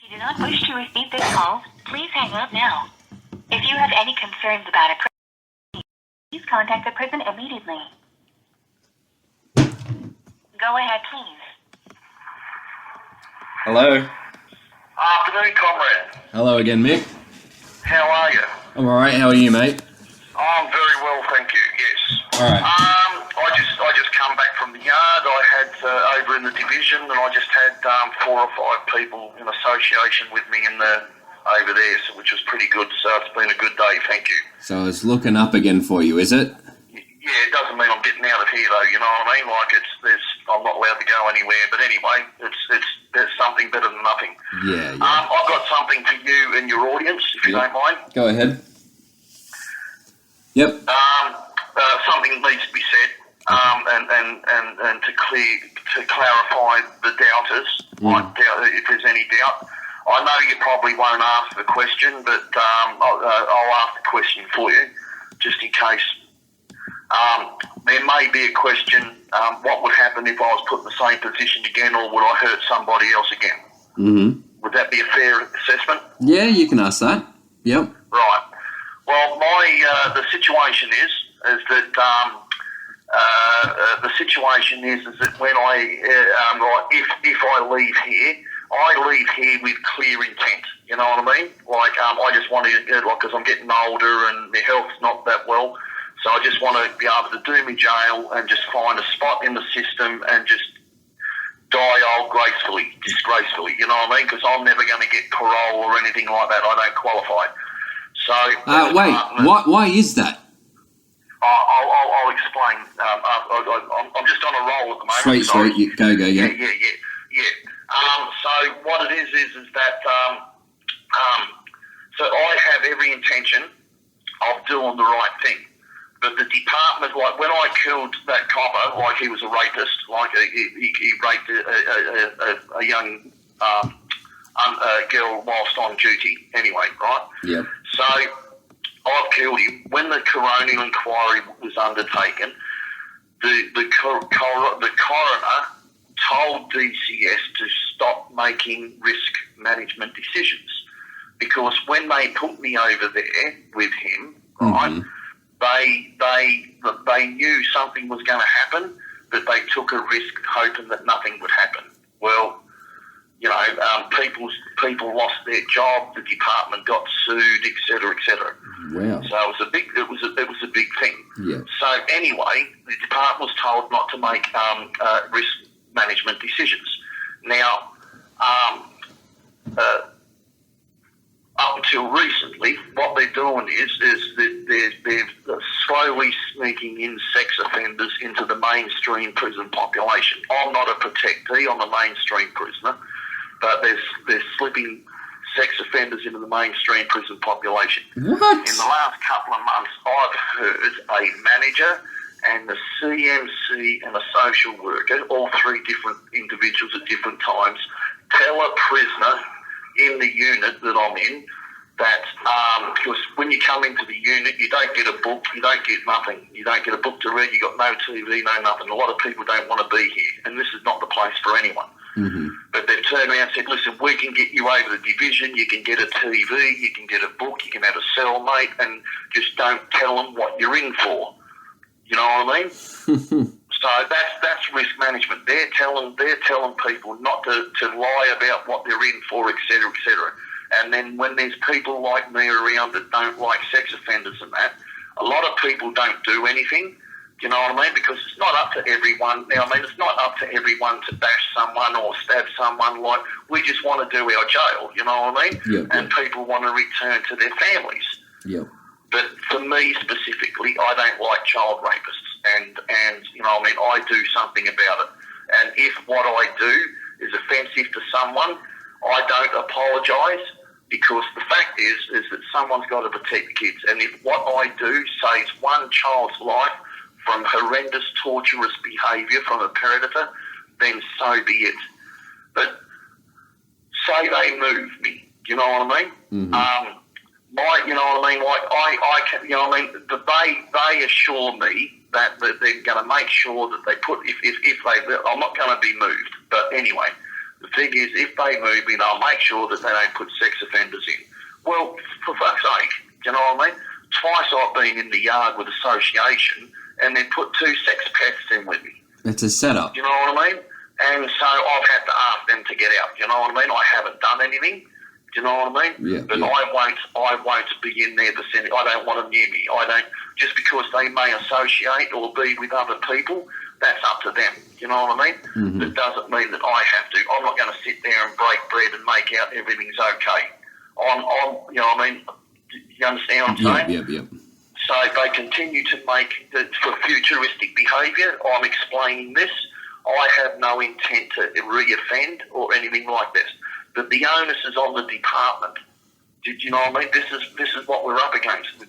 If you do not wish to receive this call, please hang up now. If you have any concerns about a prison, please contact the prison immediately. Go ahead, please. Hello. Afternoon, comrade. Hello again, Mick. How are you? I'm alright, how are you, mate? I'm very well, thank you, yes. Alright. I just come back from the yard. I had, over in the division, and I just had 4 or 5 people in association with me over there, which was pretty good, so it's been a good day, thank you. So it's looking up again for you, is it? Yeah, it doesn't mean I'm getting out of here, though, you know what I mean? Like, I'm not allowed to go anywhere, but anyway, there's something better than nothing. Yeah. I've got something for you and your audience, if you don't mind. Go ahead. Yep. Something needs to be said, and to clarify the doubters, if there's any doubt. I know you probably won't ask the question, but I'll ask the question for you, just in case. There may be a question, what would happen if I was put in the same position again, or would I hurt somebody else again? Mm-hmm. Would that be a fair assessment? Yeah, you can ask that. Yep. Right. Well, the situation is that when if I leave here, I leave here with clear intent. You know what I mean? Like, I just want to, because I'm getting older and my health's not that well, so I just want to be able to do my jail and just find a spot in the system and just die old disgracefully. You know what I mean? Because I'm never going to get parole or anything like that. I don't qualify. So why is that? I'll explain. I'm just on a roll at the moment. Sweet. Go, yeah. Yeah. So what it is that so I have every intention of doing the right thing. But the department, like when I killed that copper, like he was a rapist, like he raped a young girl whilst on duty anyway, right? Yeah. So I've killed him. When the coronial inquiry was undertaken, the coroner told DCS to stop making risk management decisions, because when they put me over there with him, right, they knew something was going to happen, but they took a risk hoping that nothing would happen. Well, you know, people lost their job, the department got sued, etc. Wow. So it was a big thing. Yeah. So anyway, the department was told not to make risk management decisions. Now, up until recently, what they're doing is that they're slowly sneaking in sex offenders into the mainstream prison population. I'm not a protectee, I'm a mainstream prisoner, but they're slipping sex offenders into the mainstream prison population. What? In the last couple of months, I've heard a manager and the CMC and a social worker, all 3 different individuals at different times, tell a prisoner in the unit that I'm in that because when you come into the unit, you don't get a book, you don't get nothing. You don't get a book to read, you got no TV, no nothing. A lot of people don't want to be here, and this is not the place for anyone. Mm-hmm. But they've turned around and said, listen, we can get you over the division, you can get a TV, you can get a book, you can have a cellmate, and just don't tell them what you're in for. You know what I mean? So that's risk management. They're telling people not to lie about what they're in for, etc. And then when there's people like me around that don't like sex offenders and that, a lot of people don't do anything. You know what I mean? Because it's not up to everyone. Now, I mean, it's not up to everyone to bash someone or stab someone. Like, we just want to do our jail. You know what I mean? Yep. And people want to return to their families. Yep. But for me specifically, I don't like child rapists, and you know, I mean, I do something about it. And if what I do is offensive to someone, I don't apologise, because the fact is that someone's got to protect the kids. And if what I do saves one child's life from horrendous, torturous behaviour from a predator, then so be it. But say they move me, you know what I mean? Mm-hmm. You know what I mean? Like I can, you know what I mean? They assure me that they're going to make sure that they put if I'm not going to be moved. But anyway, The thing is, if they move in, I'll make sure that they don't put sex offenders in. Well, for fuck's sake, do you know what I mean? Twice I've been in the yard with association and they put 2 sex pests in with me. It's a setup. Do you know what I mean? And so I've had to ask them to get out. Do you know what I mean? I haven't done anything. Do you know what I mean? Yeah. But I won't be in their vicinity. I don't want them near me. I don't, just because they may associate or be with other people, that's up to them. Do you know what I mean? Mm-hmm. That doesn't mean that I have to. I'm not going to sit there and break bread and make out everything's okay. I'm you know what I mean? You understand what I'm saying? Yeah. So they continue to make, for futuristic behaviour, I'm explaining this. I have no intent to re-offend or anything like this. But the onus is on the department. Do you know what I mean? This is what we're up against. The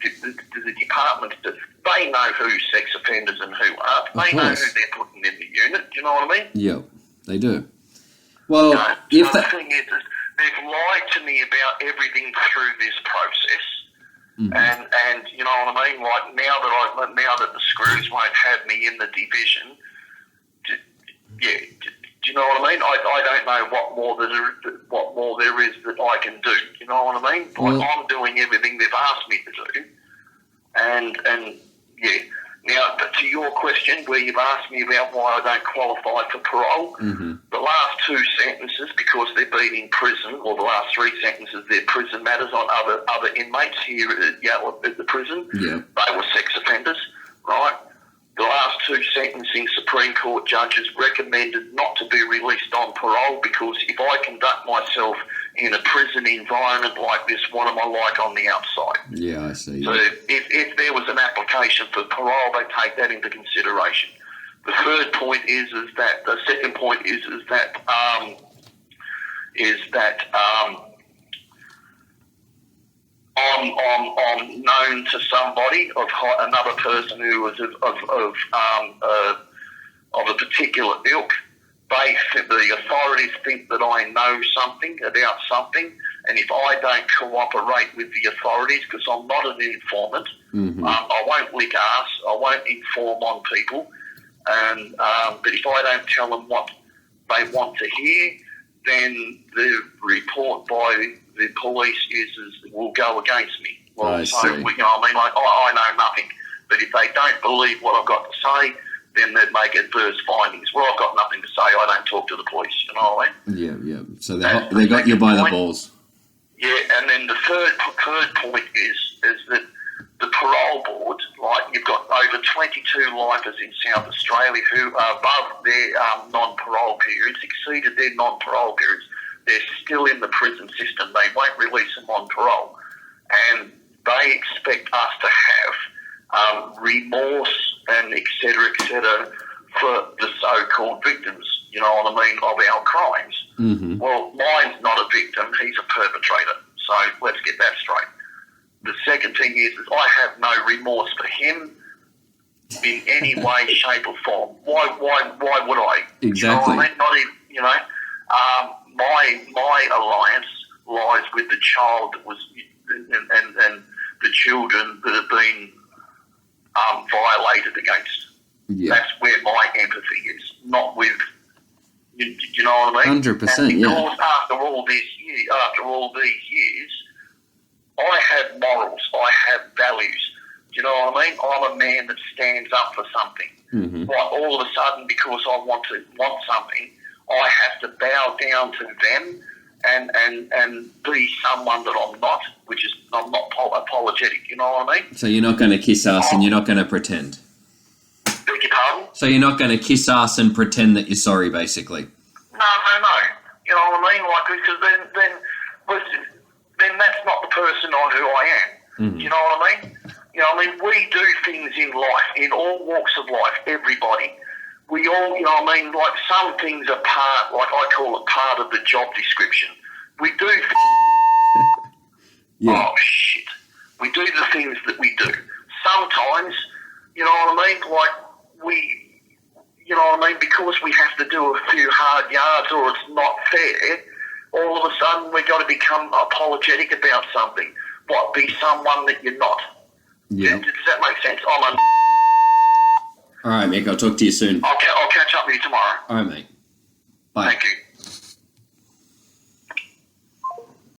department, they know who's sex offenders and who aren't. They know who they're putting in the unit. Do you know what I mean? Yeah, they do. Well, the thing is, they've lied to me about everything through this process. Mm-hmm. And you know what I mean? Like now that the screws won't have me in the division, do you know what I mean? I don't know what more there is that I can do. You know what I mean? Well, I'm doing everything they've asked me to do, and yeah. Now, but to your question, where you've asked me about why I don't qualify for parole, mm-hmm. the last 2 sentences, because they've been in prison, or the last 3 sentences, they're prison matters on other inmates here at the prison. Yeah. They were sex offenders, right? The last 2 sentencing Supreme Court judges recommended not to be released on parole because if I conduct myself in a prison environment like this, what am I like on the outside? Yeah, I see. So if there was an application for parole, they take that into consideration. The third point is that the second point is that I'm known to somebody of another person who was of a particular ilk. The authorities think that I know something about something, and if I don't cooperate with the authorities, because I'm not an informant, mm-hmm. I won't lick ass, I won't inform on people, and but if I don't tell them what they want to hear, then the report by the police will go against me. Well, I see. You know what I mean? Like, I know nothing, but if they don't believe what I've got to say, then they'd make adverse findings. Well, I've got nothing to say. I don't talk to the police, you know what I mean? Yeah. So they got you by the balls. Yeah, and then the third point is that the parole board, like you've got over 22 lifers in South Australia who are above their non-parole periods, exceeded their non-parole periods. They're still in the prison system. They won't release them on parole. And they expect us to have remorse and et cetera, for the so-called victims, you know what I mean, of our crimes. Mm-hmm. Well, mine's not a victim, he's a perpetrator. So let's get that straight. The second thing is I have no remorse for him in any way, shape or form. Why would I? Exactly. You know what I mean? Not even, you know, my alliance lies with the child that was, and the children that have been violated against. Yeah. That's where my empathy is, not with, you know what I mean? 100%, and yeah. because after all these years, I have morals, I have values. Do you know what I mean? I'm a man that stands up for something. Mm-hmm. Like all of a sudden, because I want something, I have to bow down to them and be someone that I'm not, which is I'm not apologetic. You know what I mean? So you're not going to kiss ass and you're not going to pretend. Beg your pardon? So you're not going to kiss ass and pretend that you're sorry, basically. No. You know what I mean? Like, because then that's not the person or who I am. Mm-hmm. You know what I mean? You know, I mean, we do things in life, in all walks of life, everybody. We all, you know what I mean, like some things are part, like I call it part of the job description. We do Yeah. Oh, shit. We do the things that we do. Sometimes, you know what I mean, like you know what I mean, because we have to do a few hard yards or it's not fair, all of a sudden we've got to become apologetic about something. What, be someone that you're not? Yeah. Does that make sense? All right, Mick, I'll talk to you soon. I'll catch up with you tomorrow. All right, mate. Bye. Thank you.